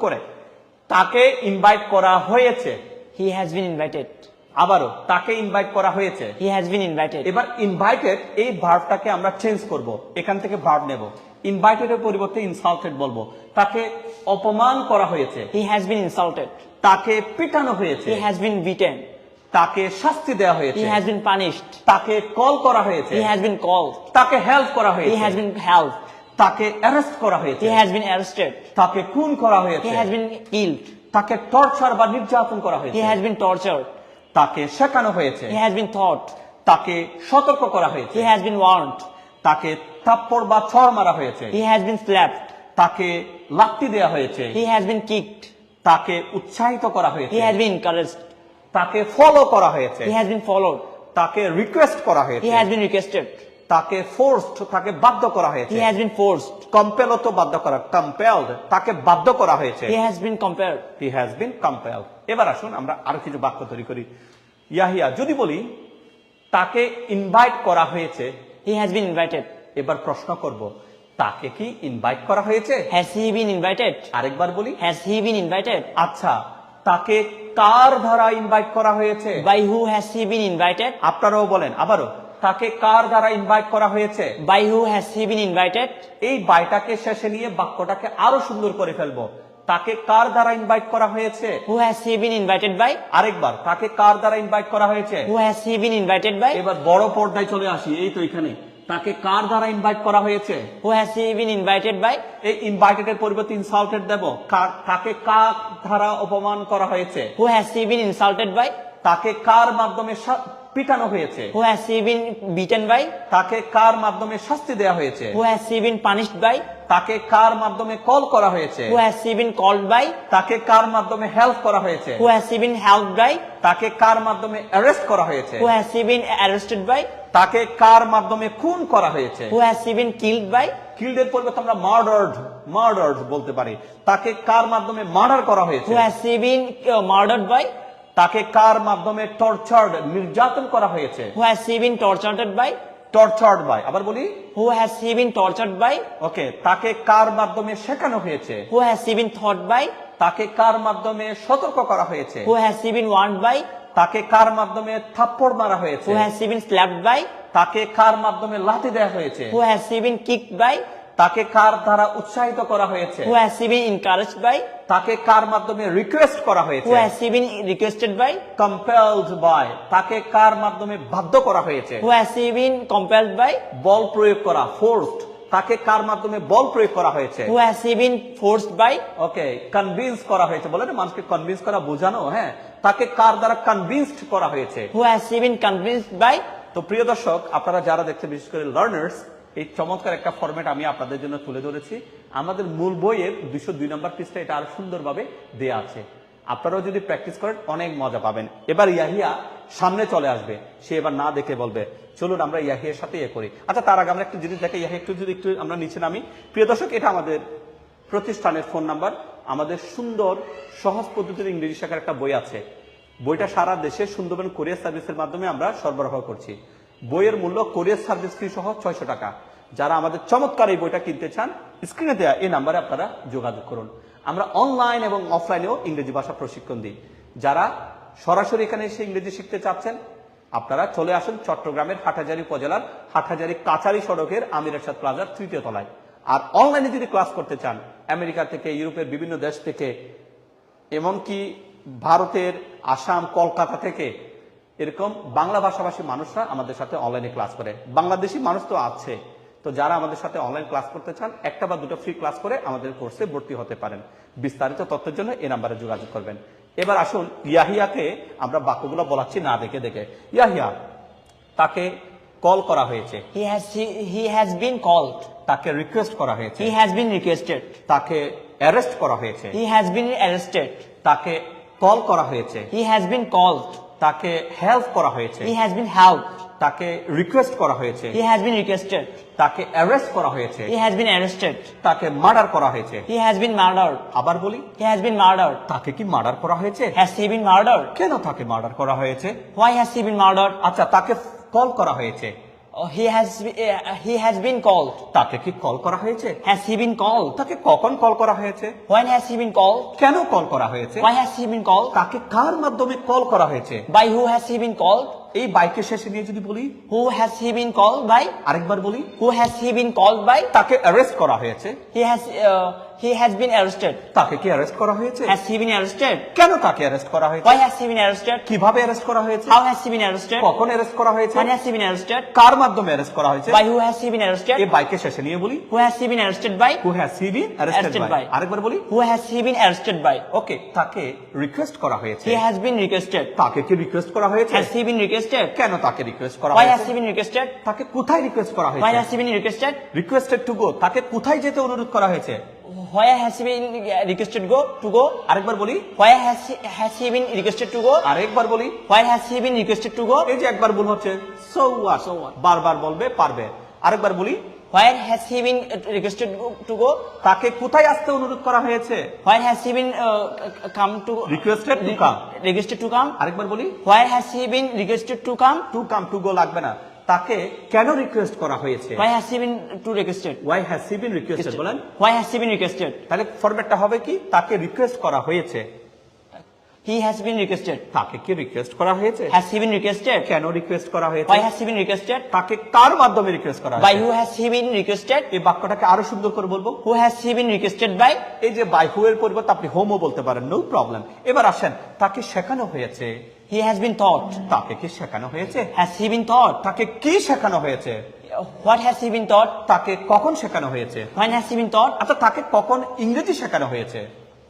করে তাকে ইনভাইট করা হয়েছে। He has been invited. আবারও তাকে ইনভাইট করা হয়েছে। He has been invited. এবার ইনভাইটেড এই ভার্বটাকে আমরা চেঞ্জ করব, এখান থেকে ভার্ব নেব। ইনভাইটেড এর পরিবর্তে ইনসাল্টেড বলবো। তাকে অপমান করা হয়েছে, He has been insulted. তাকে পিটানো হয়েছে, He has been beaten. তাকে শাস্তি দেওয়া হয়েছে, He has been punished. তাকে কল করা হয়েছে, He has been called. তাকে হেল্প করা He হয়েছে, has been helped. তাকে অ্যারেস্ট করা হয়েছে, He has been arrested. তাকে খুন করা He হয়েছে, has been killed. তাকে টর্চার বা নির্যাতন করা হয়েছে, He has been tortured. তাকে শেখানো হয়েছে, He has been taught. তাকে সতর্ক করা হয়েছে, He has been warned. তাকে থাপ্পড় বা ছড় মারা হয়েছে, He has been slapped. তাকে লাত্তি দেওয়া হয়েছে, He has been kicked. তাকে উৎসাহিত করা He হয়েছে, has been encouraged. তাকে ফলো করা হয়েছে, He has been followed. তাকে রিকোয়েস্ট করা He হয়েছে, has been requested. তাকে ফোর্সড, তাকে বাধ্য করা হয়েছে। He has been forced. Compel তো বাধ্য করা, কম্পেলড, তাকে বাধ্য করা হয়েছে। He has been compelled. He has been compelled. এবার আসুন আমরা আরো কিছু বাক্য তৈরি করি। ইয়াহিয়া, যদি বলি তাকে ইনভাইট করা হয়েছে, He has been invited. এবার প্রশ্ন করব তাকে কি ইনভাইট করা হয়েছে? Has he been invited? আরেকবার বলি, Has he been invited? আচ্ছা তাকে কার দ্বারা ইনভাইট করা হয়েছে? By who has he been invited? আপনারাও বলেন আবারও, তাকে কার দ্বারা ইনভাইট করা হয়েছে? By who has he been invited? এই বাইটাকে শেষে নিয়ে বাক্যটাকে আরো সুন্দর করে ফেলবো। তাকে কার দ্বারা ইনভাইট করা হয়েছে? Who has he been invited by? আরেকবার, তাকে কার দ্বারা ইনভাইট করা হয়েছে? Who has he been invited by? এবার বড় পর্দায় চলে আসি, এই তো এখানে। তাকে কার দ্বারা ইনভাইট করা হয়েছে? Who has he been invited by? এই ইনভাইটেড এর পরিবর্তে ইনসাল্টেড দেব। তাকে কার দ্বারা অপমান করা হয়েছে? Who has he been insulted by? তাকে কার মাধ্যমে পিটানো হয়েছে? Who has he been beaten by? তাকে কার মাধ্যমে শাস্তি দেওয়া হয়েছে? Who has he been punished by? তাকে কার মাধ্যমে কল করা হয়েছে? Who has he been called by? তাকে কার মাধ্যমে হেল্প করা হয়েছে? Who has he been helped by? তাকে কার মাধ্যমে অ্যারেস্ট করা হয়েছে? Who has he been arrested by? তাকে কার মাধ্যমে খুন করা হয়েছে? Who has he been killed by? Killed এর পরিবর্তে আমরা মার্ডার্ড বলতে পারি। তাকে কার মাধ্যমে মার্ডার করা হয়েছে? Who has he been murdered by? তাকে কার মাধ্যমে টর্চার্ড, নির্যাতন করা হয়েছে? Who has he been tortured by? Tortured by, আবার বলি, Who has he been tortured by? ওকে। তাকে কার মাধ্যমে শেখানো হয়েছে? Who has he been taught by? তাকে কার মাধ্যমে সতর্ক করা হয়েছে? Who has he been warned by? তাকে কার মাধ্যমে থাপ্পড় মারা হয়েছে? Who has he been slapped by? তাকে কার মাধ্যমে লাথি দেওয়া হয়েছে? Who has he been kicked by? তাকে কার দ্বারা উৎসাহিত করা হয়েছে? Who has he been encouraged by? তাকে কার মাধ্যমে রিকোয়েস্ট করা হয়েছে? Who has he been requested by? Compelled by, তাকে কার মাধ্যমে বাধ্য করা হয়েছে? Who has he been compelled by? বল প্রয়োগ করা, ফোর্সড, তাকে কার মাধ্যমে বল প্রয়োগ করা হয়েছে? Who has he been forced by? Okay. Convince করা হয়েছে, বলে না মানুষকে কনভিন্স করা, বোঝানো, হ্যাঁ। তাকে কার দ্বারা কনভিন্সড করা হয়েছে? Who has he been convinced by? তো প্রিয় দর্শক, আপনারা যারা দেখতে, বিশেষ করে লার্নার্স, এই চমৎকার একটা ফরম্যাট আমি আপনাদের জন্য তুলে ধরেছি। আমাদের মূল বইয়ের 202 নম্বর পৃষ্ঠা এটা আরো সুন্দরভাবে দেয়া আছে। আপনারাও যদি প্র্যাকটিস করেন অনেক মজা পাবেন। এবার ইয়াহিয়া সামনে চলে আসবে, সে এবার না দেখে বলবে চলুন আমরা ইয়াহিয়ার সাথে ইয়ে করি। আচ্ছা তার আগে আমরা একটা জিনিস দেখে, ইয়াহিয়া একটু আমরা নিচে নামি। প্রিয় দর্শক, এটা আমাদের প্রতিষ্ঠানের ফোন নাম্বার। আমাদের সুন্দর সহজ পদ্ধতির ইংরেজি শেখার একটা বই আছে। বইটা সারা দেশে সুন্দরবন কোরিয়ার সার্ভিসের মাধ্যমে আমরা সরবরাহ করছি। বইয়ের মূল্য কোরিয়ার সার্ভিস ফি সহ 600 টাকা। যারা আমাদের চমৎকার এই বইটা কিনতে চান, স্ক্রিনে দেওয়া এই নাম্বারে আপনারা যোগাযোগ করুন। আমরা অনলাইন এবং অফলাইনেও ইংরেজি ভাষা প্রশিক্ষণ দিই। যারা সরাসরি এখানে এসে ইংরেজি শিখতে চাচ্ছেন, আপনারা চলে আসুন চট্টগ্রামের হাটহাজারী উপজেলার হাটহাজারী কাচারি সড়কের আমির এরশাদ প্লাজার 3য় তলায়। আর অনলাইনে যদি ক্লাস করতে চান, আমেরিকা থেকে, ইউরোপের বিভিন্ন দেশ থেকে, এমনকি ভারতের আসাম, কলকাতা থেকে এরকম বাংলা ভাষাভাষী মানুষরা আমাদের সাথে অনলাইনে ক্লাস করে। বাংলাদেশি মানুষ তো আছে, তো যারা আমাদের সাথে অনলাইন ক্লাস করতে চান, একটা বা দুটো ফ্রি ক্লাস করে আমাদের কোর্সে ভর্তি হতে পারেন। বিস্তারিত তথ্যের জন্য এই নাম্বারে যোগাযোগ করবেন। এবার আসুন ইয়াহিয়াকে আমরা বাক্যগুলো বলাচ্ছি না দেখে দেখে। ইয়াহিয়া, তাকে কল করা হয়েছে। He has been called. তাকে রিকোয়েস্ট করা হয়েছে। He has been requested. তাকে অ্যারেস্ট করা হয়েছে। He has been arrested. তাকে কল করা হয়েছে। He has been called. তাকে হেল্প করা হয়েছে। He has been helped. তাকে রিকোয়েস্ট করা হয়েছে। He has been requested. তাকে অ্যারেস্ট করা হয়েছে। He has been arrested. তাকে মার্ডার করা হয়েছে। He has been murdered. আবার বলি, He has been murdered. তাকে কি মার্ডার করা হয়েছে? Has he been murdered? কেন তাকে মার্ডার করা হয়েছে? Why has he been murdered? আচ্ছা, তাকে কল করা হয়েছে। He has been called. তাকে কি কল করা হয়েছে? Has he been called? তাকে কখন কল করা হয়েছে? When has he been called? কেন কল করা হয়েছে? Why has he been called? তাকে কার মাধ্যমে কল করা হয়েছে? By who has he been called? এই বাইকের শেষে নিয়ে যদি বলি, Who has he been called by? আরেকবার বলি, Who has he been called by? তাকে অ্যারেস্ট করা হয়েছে। He has been arrested. তাকে কি অ্যারেস্ট করা হয়েছে? Has he been arrested? কেন তাকে অ্যারেস্ট করা হয়েছে? Why has he been arrested? কিভাবে অ্যারেস্ট করা হয়েছে? How has he been arrested? কখন অ্যারেস্ট করা হয়েছে? When has he been arrested? কার মাধ্যমে অ্যারেস্ট করা হয়েছে? By who has he been এই arrested? বাইকের শেষে নিয়ে বলি, Who has he been arrested by? who has he been arrested Arrested by? by. আরেকবার বলি, Who has he been arrested by? ওকে, তাকে রিকোয়েস্ট করা হয়েছে। He has been requested. তাকে কি রিকোয়েস্ট করা হয়েছে? Has he been requested? কেন তাকে রিকোয়েস্ট করা Why has হয়েছে? he been requested? তাকে কোথায় রিকোয়েস্ট করা Why হয়েছে? has he been requested? Requested to go, তাকে কোথায় যেতে অনুরোধ করা হয়েছে? Why has he been requested to go? আরেকবার বলি, Why has he been requested to go? আরেকবার বলি, Why has he been requested to go? এই যে একবার ভুল হচ্ছে, সো হোয়াট, বারবার বলবে পারবে। আরেকবার বলি, Why has he been requested to go? তাকে কোথায় আসতে অনুরোধ করা হয়েছে? Why has he been come to requested to come. requested to come? আরেকবার বলি, Why has he been requested to come? To come to go লাগবে না, তাকে কেন রিকোয়েস্ট করা হয়েছে? Why has he been to requested? Why has he been requested বলেন। Why has he been requested? তাহলে ফরম্যাটটা হবে কি? তাকে রিকোয়েস্ট করা হয়েছে। He has been requested. তাকে কি রিকোয়েস্ট করা হয়েছে? Has he been requested? কেন রিকোয়েস্ট করা হয়েছে? Why has he been requested? তাকে কার মাধ্যমে রিকোয়েস্ট করা By হয়েছে? who has he been requested? এই বাক্যটাকে আরো সুন্দর করে বলবো। Who has he been requested by? এই যে বাই হু এর পরিবর্তে আপনি হোমও বলতে পারেন, নো প্রবলেম। এবার আসেন, তাকে শেখানো হয়েছে। He has been taught. তাকে কি শেখানো হয়েছে? Has he been taught? তাকে কি শেখানো হয়েছে? What has he been taught? তাকে কখন শেখানো হয়েছে? When has he been taught? আচ্ছা, তাকে কখন ইংরেজি শেখানো হয়েছে?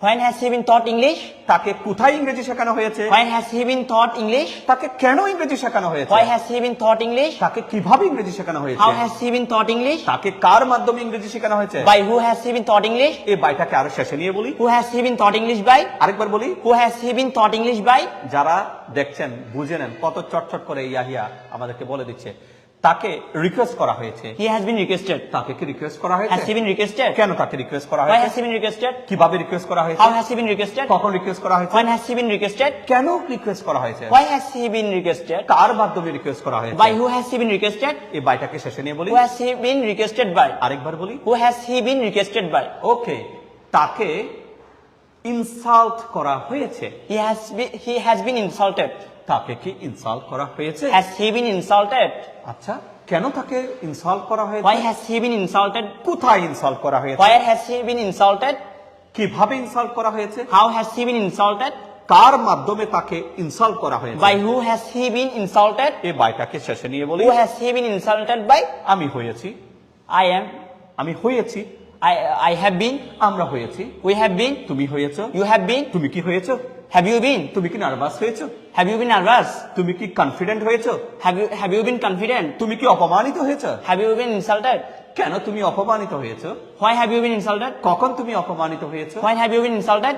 When has he been taught English? তাকে কোথায় ইংরেজি শেখানো হয়েছে? When has he been taught English? তাকে কেন ইংরেজি শেখানো হয়েছে? Why has he been taught English? তাকে কিভাবে ইংরেজি শেখানো হয়েছে? How has he been taught English? তাকে কার মাধ্যমে ইংরেজি শেখানো হয়েছে? By who has he been taught English? এই বাইটাকে আরো শেষে নিয়ে বলি, Who has he been taught English by? আরেকবার বলি, Who has he been taught English by? যারা দেখছেন বুঝে নেন কত চটচট করে ইয়াহিয়া আমাদেরকে বলে দিচ্ছে। তাকে রিকোয়েস্ট করা হয়েছে। He has been requested. তাকে কি রিকোয়েস্ট করা Has হয়েছে? he been requested? কেন তাকে রিকোয়েস্ট করা Why হয়েছে? has he been requested? কিভাবে রিকোয়েস্ট করা হয়েছে? How has he been requested? কখন রিকোয়েস্ট করা হয়েছে? When has he been requested? কেন রিকোয়েস্ট করা হয়েছে? Why has he been requested? কার মাধ্যমে রিকোয়েস্ট করা হয়েছে? By who has he been requested? এই বাইটাকে শেষে নিয়ে বলি, Who has he been requested by? আরেকবার বলি, Who has he been requested by? ওকে, তাকে ইনসাল্ট করা হয়েছে। He has been insulted. তাকে কি ইনসাল্ট করা হয়েছে? Has he been insulted? আচ্ছা, কেন তাকে ইনসাল্ট করা হয়েছে? Why has he been insulted? কোথায় ইনসাল্ট করা হয়েছে? Where has he been insulted? কিভাবে ইনসাল্ট করা হয়েছে? How has he been insulted? কার মাধ্যমে তাকে ইনসাল্ট করা হয়েছে? By who has he been insulted? এই বাইটাকে শেষে নিয়ে বলি, Who has he been insulted by? আমি হয়েছি, I am. আমি হয়েছি, I have been. আমরা হয়েছি, We have been. তুমি হয়েছো, You have been. তুমি কি হয়েছো? Have you been? তুমি কি নার্ভাস হয়েছো? Have you been nervous? তুমি কি কনফিডেন্ট হয়েছো? Have you been confident? তুমি কি অপমানিত হয়েছো? Have you been insulted? কেন তুমি অপমানিত হয়েছো? Why have you been insulted? কখন তুমি অপমানিত হয়েছো? Why have you been insulted?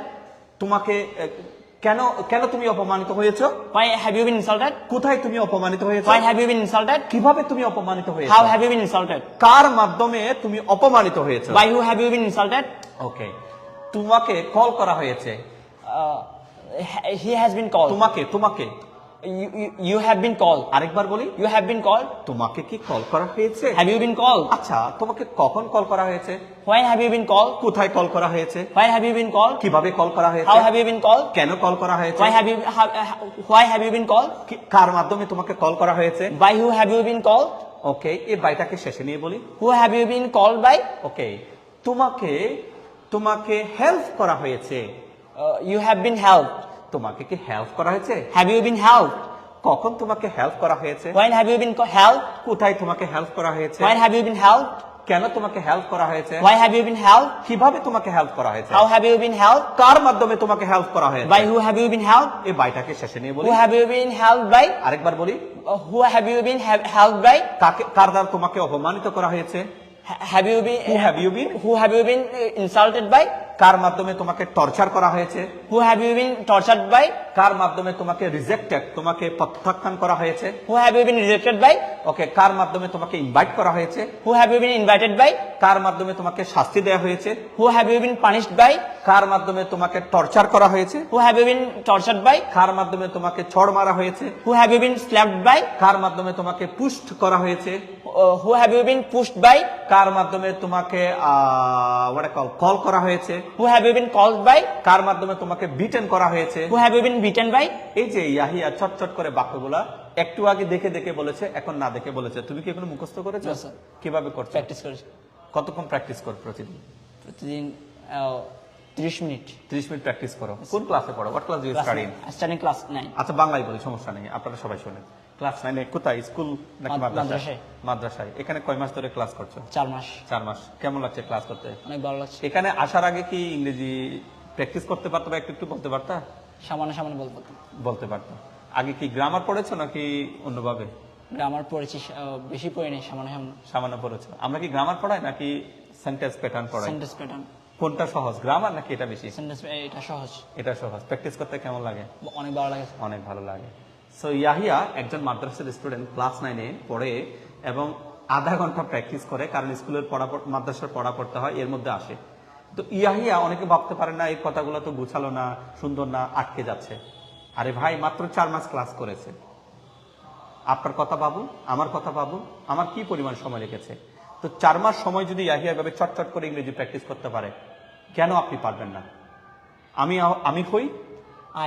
তোমাকে কেন কেন তুমি অপমানিত হয়েছো? Why have you been insulted? কোথায় তুমি অপমানিত হয়েছো? Why have you been insulted? কিভাবে তুমি অপমানিত হয়েছো? How have you been insulted? কার মাধ্যমে তুমি অপমানিত হয়েছো? By who have you been insulted? ওকে, তোমাকে কল করা হয়েছে। He has been called. তোমাকে তোমাকে You have been called. আরেকবার বলি, You have been called. তোমাকে কি কল করা হয়েছে? Have you been called? আচ্ছা, তোমাকে কখন কল করা হয়েছে? When have you been called? কোথায় কল করা হয়েছে? Where have you been called? কিভাবে কল করা হয়েছে? How have you been called? কেন কল করা হয়েছে? Why have you been called? কার মাধ্যমে তোমাকে কল করা হয়েছে? By who have you been called? ওকে, এই বাইটাকে শেষে নিয়ে বলি, Who have you been called by? ওকে, তোমাকে তোমাকে হেল্প করা হয়েছে। You have been helped. তোমাকে কি হেল্প করা হয়েছে? Have you been helped? কখন তোমাকে হেল্প করা হয়েছে? When have you been helped? কোথায় তোমাকে হেল্প করা হয়েছে? When have you been helped? কেন তোমাকে হেল্প করা হয়েছে? Why have you been helped? কিভাবে তোমাকে হেল্প করা হয়েছে? How have you been helped? কার মাধ্যমে তোমাকে হেল্প করা হয়েছে? By who have you been helped? এই বাইটাকে শেষে নিয়ে বলি, Who have you been helped by? আরেকবার বলি, Who have you been helped by? কার দ্বারা তোমাকে অপমানিত করা হয়েছে? Have you been? Who have you been? Who have you been insulted by? কার মাধ্যমে তোমাকে টর্চার করা হয়েছে? Who have you been tortured by? কার মাধ্যমে তোমাকে রিজেক্টেড, তোমাকে প্রত্যাখ্যান করা হয়েছে? Who have you been rejected by? ওকে, কার মাধ্যমে তোমাকে ইনভাইট করা হয়েছে? Who have you been invited by? কার মাধ্যমে তোমাকে শাস্তি দেওয়া হয়েছে? Who have you been punished by? কার মাধ্যমে তোমাকে টর্চার করা হয়েছে? Who have you been tortured by? কার মাধ্যমে তোমাকে ছড় মারা হয়েছে? Who have you been slapped by? কার মাধ্যমে তোমাকে পুষ্ট করা হয়েছে? Who have you been pushed by? কার মাধ্যমে তোমাকে কল করা হয়েছে? Who have you been called by? কার মাধ্যমে তোমাকে বিটেন করা হয়েছে? Who have you been beaten by? এই যে ইয়াহিয়া চটচট করে বাক্যগুলা একটু আগে দেখে দেখে বলেছে, এখন না দেখে বলেছে। তুমি কি এখনো মুখস্থ করেছো? না, স্যার। কিভাবে করছো? প্র্যাকটিস করেছি কতক্ষণ প্র্যাকটিস কর প্রতিদিন? প্রতিদিন 30 মিনিট 30 মিনিট প্র্যাকটিস করো। কোন ক্লাসে পড়ো? What class you study? Studying class 9 আচ্ছা, বাংলায় বলি, সমস্যা নেই, আপনারা সবাই শোনেন। ক্লাস 9 কোথায়? স্কুল নাকি মাদ্রাসায়? মাদ্রাসায়। মাদ্রাসায়। এখানে কয় মাস ধরে ক্লাস করছো? 4 মাস 4 মাস। কেমন লাগছে ক্লাস করতে? অনেক ভালো লাগছে। এখানে আসার আগে কি ইংরেজি প্র্যাকটিস করতে পারতো বা একটু একটু বলতে পারতা? সামান্য সামান্য বলতে পারতো। আগে কি গ্রামার পড়েছো নাকি অন্যভাবে? গ্রামার পড়েছি, বেশি পড়িনি, সামান্য সামান্য। সামান্য পড়েছো। আমরা কি গ্রামার পড়াই নাকি সেন্টেন্স প্যাটার্ন পড়াই? Sentence pattern. কোনটা সহজ, গ্রামার নাকি এটা বেশি? সেন্টেন্স এটা সহজ। এটা সহজ। প্র্যাকটিস করতে কেমন লাগে? অনেক ভালো লাগে। অনেক ভালো লাগে। সো ইয়াহিয়া একজন মাদ্রাসার স্টুডেন্ট, ক্লাস 9-এ পড়ে এবং আধা ঘন্টা প্র্যাকটিস করে, কারণ স্কুলের মাদ্রাসার পড়া পড়তে হয়, এর মধ্যে আসে। তো ইয়াহিয়া অনেকে ভাবতে পারে না এই কথাগুলো তো গুছালো না, সুন্দর না, আটকে যাচ্ছে। আরে ভাই, মাত্র 4 মাস ক্লাস করেছে। আপনার কথা ভাবুন, আমার কথা ভাবুন, আমার কি পরিমাণ সময় লেগেছে। তো 4 মাস সময় যদি ইয়াহিয়া এভাবে চটচট করে ইংরেজি প্র্যাকটিস করতে পারে, কেন আপনি পারবেন না? আমি হই,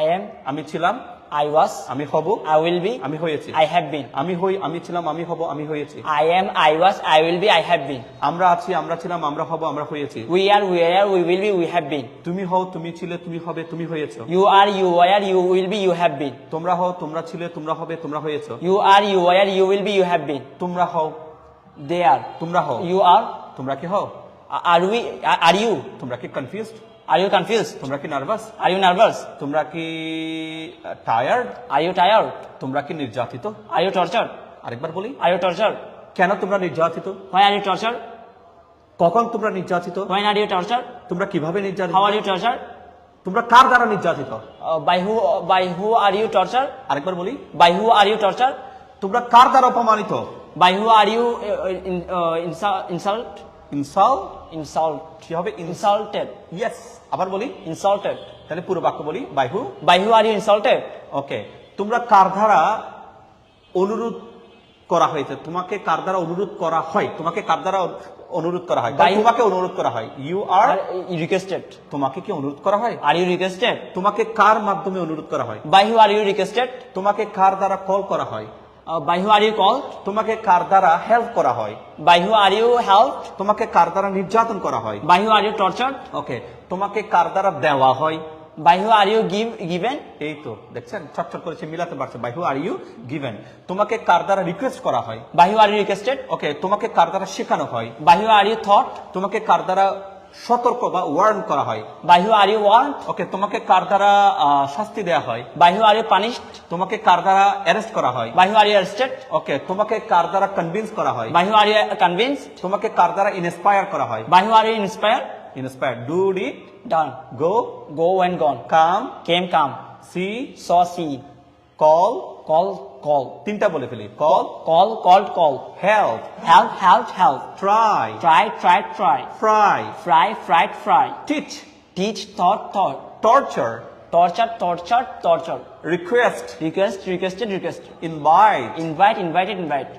I am, আমি ছিলাম, I was, আমি হব, I will be, আমি হয়েছি। I have been. আমি হই, আমি ছিলাম, আমি হব, আমি হয়েছি। I am, I was, I will be, I have been. আমরা আছি, আমরা ছিলাম, আমরা হব, আমরা হয়েছি। We are, we will be, we have been. তুমি হও, তুমি ছিলে, তুমি হবে, তুমি হয়েছো। You are, you were, you will be, you have been. তোমরা হও, তোমরা ছিলে, তোমরা হবে, তোমরা হয়েছো। You are, you were, you will be, you have been. তোমরা হও, They are. তোমরা হও। You are. তোমরা কি হও? Are we? Are you? তোমরা কি কনফিউজড? Are you confused? তোমরা কি নার্ভাস? Are you nervous? তোমরা কি টায়ার্ড? Are you tired? তোমরা কি নির্যাতিত? Are you tortured? আরেকবার বলি, Are you tortured? কেন তোমরা নির্যাতিত? Why are you tortured? কখন তোমরা নির্যাতিত? When are you tortured? তোমরা কিভাবে নির্যাতিত? How are you tortured? তোমরা কার দ্বারা নির্যাতিত? By who are you tortured? আরেকবার বলি, By who are you tortured? তোমরা কার দ্বারা অপমানিত? By who are you insult? Insult কি হবে? Insulted. ইয়েস। আবার বলি, Insulted. তাহলে পুরো বাক্য বলি, by who. By who are you insulted? Okay, তোমরা কার দ্বারা অনুরোধ করা হয়েছে? তোমাকে কার দ্বারা অনুরোধ করা হয়? তোমাকে কার দ্বারা অনুরোধ করা হয়? By- তোমাকে অনুরোধ করা হয়। You are, Are you requested? তোমাকে কি অনুরোধ করা হয়? Are you requested? তোমাকে কার মাধ্যমে অনুরোধ করা হয়? By who are you requested? তোমাকে কার দ্বারা কল করা হয়? By who are you called? তোমাকে কার দ্বারা হেল্প করা হয়? By who are you helped? তোমাকে কার দ্বারা নির্যাতন করা হয়? By who are you tortured? ওকে, তোমাকে কার দ্বারা দেওয়া হয়? By who are you given? এই তো দেখছেন, চটচট করেছে, মিলাতে পারছে। By who are you given. তোমাকে কার দ্বারা রিকোয়েস্ট করা হয়? By who are you requested? ওকে, তোমাকে কার দ্বারা শেখানো হয়? By who are you taught? তোমাকে কার দ্বারা সতর্ক বা ওয়ার্ন করা হয়? By who are you warned? ওকে, তোমাকে কার দ্বারা শাস্তি দেওয়া হয়? By who are you punished? তোমাকে কার দ্বারা অ্যারেস্ট করা হয়? By who are you arrested? ওকে, তোমাকে কার দ্বারা কনভিন্স করা হয়? By who are you convinced? তোমাকে কার দ্বারা ইন্সপায়ার করা হয়? By who are you inspired? Inspire, do it, Done. Go, Go and gone. Come, Came, come. See, Saw, see. Call, Call. তিনটা বলে ফেলি। Call, Called, call. Help, Help. Try, Try. Fry, Fry. Teach, Teach, thought. Torture, Torture. Request, Requested. Invite, Invite.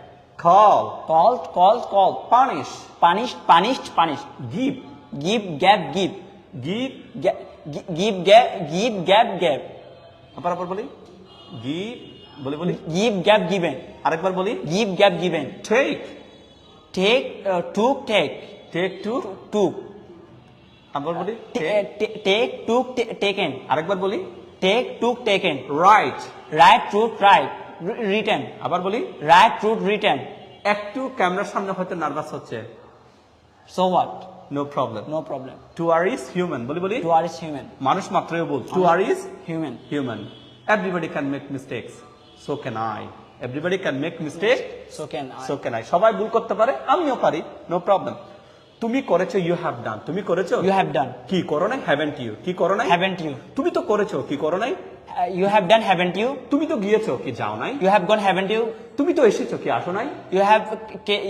Call, Called. Punish, Punished. Give, Give. Give, Gave. আবার বলি, give, বলি, Give, gave, given. আরেকবার বলি, Give, gave, given. Take, Took, take. Take to, Took. আবার বলি, Take, took, taken. আরেকবার বলি, Take, took, taken. Right, Right, truth, right. Written. আবার বলি। Right, truth, written. একটু ক্যামেরার সামনে হয়তো নার্ভাস হচ্ছে, So what? No problem. No problem. To err is human, বলি, You are human. মানুষ মাত্রই বল, to err is Human. human. Everybody can make mistakes. So can I. Everybody can make mistake. So can I. So can I. সবাই ভুল করতে পারে, আমিও পারি, নো প্রবলেম। তুমি করেছো, ইউ হ্যাভ ডান। তুমি করেছো, You have done. কি করো নাই, হ্যাভেন্ট ইউ, কি করো নাই, Haven't you? তুমি তো করেছো, কি করো নাই, You have done, haven't you? তুমি তো গিয়েছো, কি যাও নাই, You have gone, haven't you? তুমি তো এসেছো, কি আসো নাই,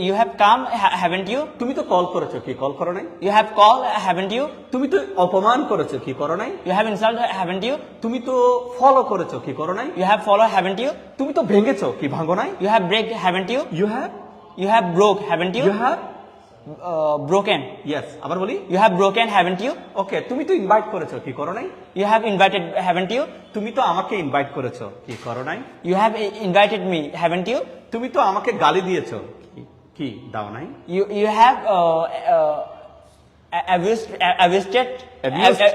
You have come, haven't you? তুমি তো কল করেছো, কি কল করো নাই, You have called, haven't you? তুমি তো অপমান করেছো, কি করো নাই, You have insulted, haven't you? তুমি তো ফলো করেছো, কি করো নাই, You have followed, haven't you? তুমি তো ভেঙেছো, কি ভাঙো নাই, You have break, haven't you? You have, You have broke, haven't you? You have, Broken. Yes, আবার বলি, You have broken, haven't you? ওকে, তুমি তো ইনভাইট করেছো, কি করো নাই, You have invited, haven't you? তুমি তো আমাকে ইনভাইট করেছো, কি করো নাই, You have invited me, haven't you? তুমি তো আমাকে গালি দিয়েছো, কি দাও নাই, You have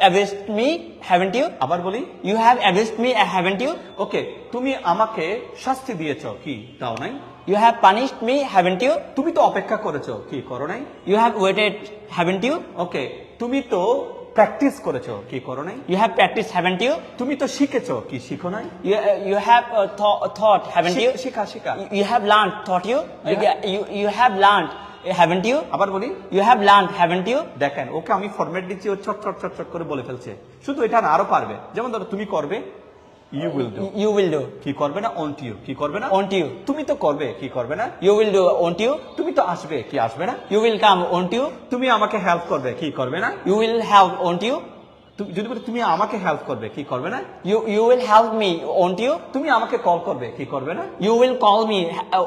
abused me, haven't you? আবার বলি, You have abused me, haven't you? ওকে, তুমি আমাকে শাস্তি দিয়েছো, কি দাও নাই, You have punished me, haven't you? তুমি তো অপেক্ষা করেছো, কি করো নাই, You have waited, haven't you? ওকে, তুমি তো প্র্যাকটিস করেছো, কি করো নাই, You have practiced, haven't you? তুমি তো শিখেছো, কি শিখো নাই, You have thought, haven't you? Shikha Shikha, You have learned, thought you? Yeah. You have learned, haven't you? আবার বলি, You have learned, haven't you? দেখেন ওকে আমি ফরম্যাট দিচ্ছি, ও চট চট চট চট করে বলে ফেলছে, শুধু এটা না আরো পারবে, যেমন ধরো তুমি করবে, you will do, You will do. কি করবে না, অন টু ইউ, কি করবে না, Won't you? তুমি তো করবে, কি করবে না, You will do, won't you? তুমি তো আসবে, কি আসবে না, You will come, won't you? তুমি আমাকে হেল্প করবে, কি করবে না, You will help, won't you? যদি বলি তুমি আমাকে হেল্প করবে, কি করবে না, You will help me, won't you? তুমি আমাকে কল করবে, কি করবে না, You will call me,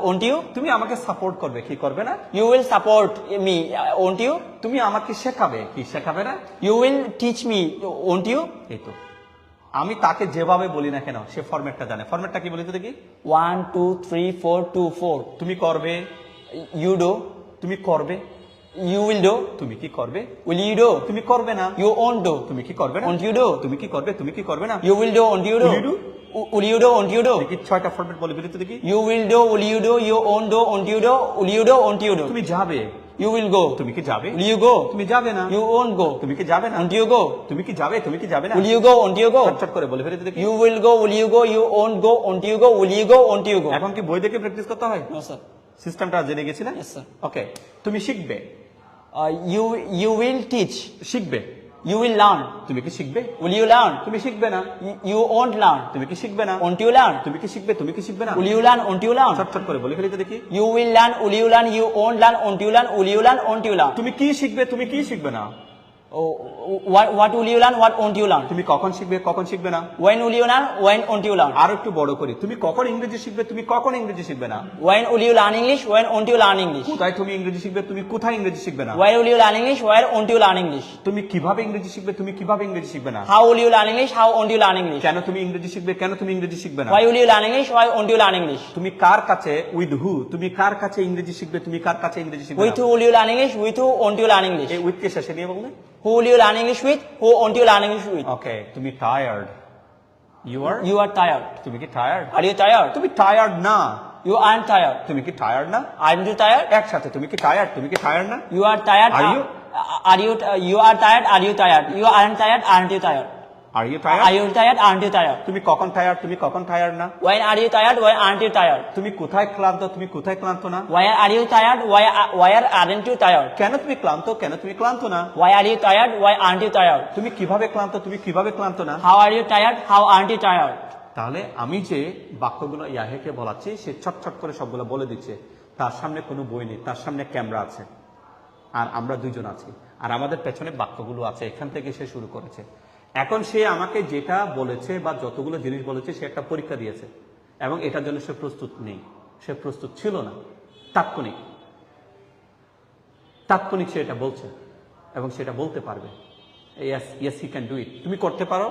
won't you? তুমি আমাকে সাপোর্ট করবে, কি করবে না, You will support me, won't you? তুমি আমাকে শেখাবে, কি শেখাবে না, You will teach me, won't you? এই তো, আমি তাকে যেভাবে বলি না কেন সে ফরম্যাটটা জানে। ফরম্যাটটা কি বলি তো দেখি, 1, 2, 3, 4, 2, 4. তুমি করবে, You do. তুমি করবে, You will do. তুমি কি করবে, Will you do? তুমি করবে না, You won't do. তুমি কি করবে না, Won't you do? তুমি কি করবে, তুমি কি করবে না, You will do, won't you do? Will you do? Will you do, won't you do? দেখি 6টা ফরম্যাট বলে বলি তো দেখি, You will do, will you do? You won't do, won't you do? Will you do, won't you do? তুমি যাবে, You will go. তুমি কি যাবে, Will you go? তুমি যাবে না, You won't go. তুমি কি যাবে না, Won't you go? তুমি কি যাবে, তুমি কি যাবে না, Will you go, won't you go? চট চট করে বলে ফেলে তো দেখি। You will go, will you go? You won't go, won't you go? Will you go, won't you go? এখন কি বই দেখে প্র্যাকটিস করতে হয়, No, sir. সিস্টেমটা জেনে গেছি না, Yes, sir. ওকে, তুমি শিখবে, You will teach. শিখবে, You will learn. তুমি কি শিখবে, Will you learn? তুমি শিখবে না, You won't learn. তুমি কি শিখবে না, Won't you learn? তুমি কি শিখবে, তুমি কি শিখবে না, Will you learn? Won't you learn? চট চট করে বলে ফেলি তো দেখি, You will learn. Will you learn? You won't learn. Won't you learn? Will you learn? Won't you learn? তুমি কি শিখবে, তুমি কি শিখবে না, Oh, what will you learn? What won't you learn? তুমি কখন শিখবে, কখন শিখবে না, When will you learn? When won't you learn? আর একটু বড় করি, তুমি কখন ইংরেজি শিখবে, তুমি কখন ইংরেজি শিখবে না, When will you learn English? When won't you learn English? কোথায় তুমি ইংরেজি শিখবে, তুমি কোথায় ইংরেজি শিখবে না, Where will you learn English? Where won't you learn English? তুমি কিভাবে ইংরেজি শিখবে, তুমি কিভাবে ইংরেজি শিখবে না, How will you learn English? How won't you learn English? কেন তুমি ইংরেজি শিখবে, কেন তুমি ইংরেজি শিখবে না, Why will you learn English? Why won't you learn English? তুমি কার কাছে, উইথ হু, তুমি কার কাছে ইংরেজি শিখবে, তুমি কার কাছে ইংরেজি শিখবে With না, who will you learn English? With who won't you learn English? এই উইথ কে শেষে নিয়ে বললে, Who will you learn English with? Who won't you learn English with? Okay, তুমি tired, you are, You are tired. তুমি কি tired, Are you tired? তুমি tired না, You aren't tired. তুমি কি টায়ার্ড না, Aren't you tired? একসাথে তুমি কি টায়ার্ড, তুমি কি টায়ার্ড না, You are tired. Are you? Are you? You are tired. Are you tired? You aren't tired. Aren't you tired? Are you Are tired, you tired? Aren't you tired? তুমি কখন tired, তুমি কখন tired না, When are you tired? Why aren't you tired? তুমি কোথায় ক্লান্ত, তুমি কোথায় ক্লান্ত না, Why are you tired? Why aren't you tired? কেন তুমি ক্লান্ত, কেন তুমি ক্লান্ত না, Why are you tired? Why aren't you tired? তুমি কিভাবে ক্লান্ত, তুমি কিভাবে ক্লান্ত না, How are you tired? How aren't you tired? তাহলে আমি যে বাক্যগুলো ইয়াহেকে বলাচ্ছি সে ছটছট করে সবগুলো বলে দিচ্ছে, তার সামনে কোনো বই নেই, তার সামনে ক্যামেরা আছে, আর আমরা দুজন আছি, আর আমাদের পেছনে বাক্যগুলো আছে, এখান থেকে সে শুরু করেছে। এখন সে আমাকে যেটা বলেছে বা যতগুলো জিনিস বলেছে সে একটা পরীক্ষা দিয়েছে, এবং এটার জন্য সে প্রস্তুত নেই, সে প্রস্তুত ছিল না, তাৎক্ষণিক তাৎক্ষণিক সে এটা বলছে এবং সেটা বলতে পারবে। Yes yes he can do it. তুমি করতে পারো,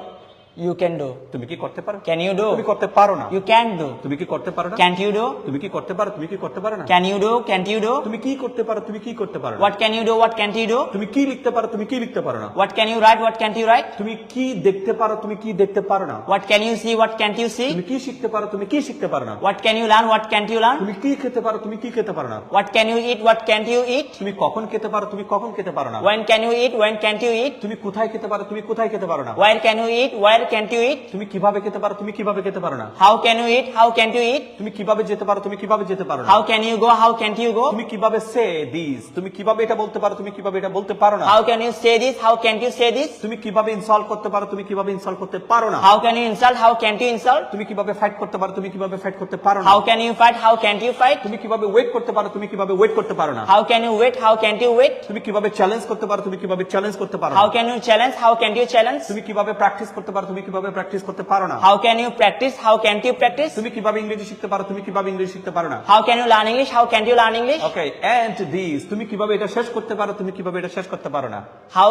You can do. তুমি কি করতে পারো, Can you do? তুমি করতে পারো না, You can't do. তুমি কি করতে পারো না, Can't you do? তুমি কি করতে পারো, তুমি কি করতে পারো না, Can you do? Can't you do? তুমি কি করতে পারো, তুমি কি করতে পারো না, What can you do? What can't you do? তুমি কি লিখতে পারো, তুমি কি লিখতে পারো না, What can you write? What can't you write? তুমি কি দেখতে পারো, তুমি কি দেখতে পারো না, What can you see? What can't you see? তুমি কি শিখতে পারো, তুমি কি শিখতে পারো না, What can you learn? What can't you learn? তুমি কি খেতে পারো, তুমি কি খেতে পারো না, What can you eat? What can't you eat? তুমি কখন খেতে পারো, তুমি কখন খেতে পারো না, When can you eat? When can't you eat? তুমি কোথায় খেতে পারো, তুমি কোথায় খেতে পারো না, Where can you eat? Where can't you eat? তুমি কিভাবে খেতে পারো, তুমি কিভাবে খেতে পারো না। How can you eat? How can't you eat? তুমি কিভাবে যেতে পারো, তুমি কিভাবে যেতে পারো না। How can you go? How can't you go? তুমি কিভাবে সে দিস, তুমি কিভাবে এটা বলতে পারো, তুমি কিভাবে এটা বলতে পারো না। How can you say this? How can't you say this? তুমি কিভাবে ইনসাল্ট করতে পারো, তুমি কিভাবে ইনসাল্ট করতে পারো না। How can you insult? How can't you insult? তুমি কিভাবে ফাইট করতে পারো, তুমি কিভাবে ফাইট করতে পারো না। How can you fight? How can't you fight? তুমি কিভাবে ওয়েট করতে পারো, তুমি কিভাবে ওয়েট করতে পারো না। How can you wait? How can't you wait? তুমি কিভাবে চ্যালেঞ্জ করতে পারো, তুমি কিভাবে চ্যালেঞ্জ করতে পারো না। How can you challenge? How can't you challenge? তুমি কিভাবে প্র্যাকটিস করতে পারো, তুমি কিভাবে প্র্যাকটিস করতে পারো না। How can you practice? How can't you practice? তুমি কিভাবে ইংরেজি শিখতে পারো, তুমি কিভাবে ইংরেজি শিখতে পারো না। How can you learn English? How can't you learn English? Okay, and this, তুমি কিভাবে এটা শেষ করতে পারো, তুমি কিভাবে এটা শেষ করতে পারো না। How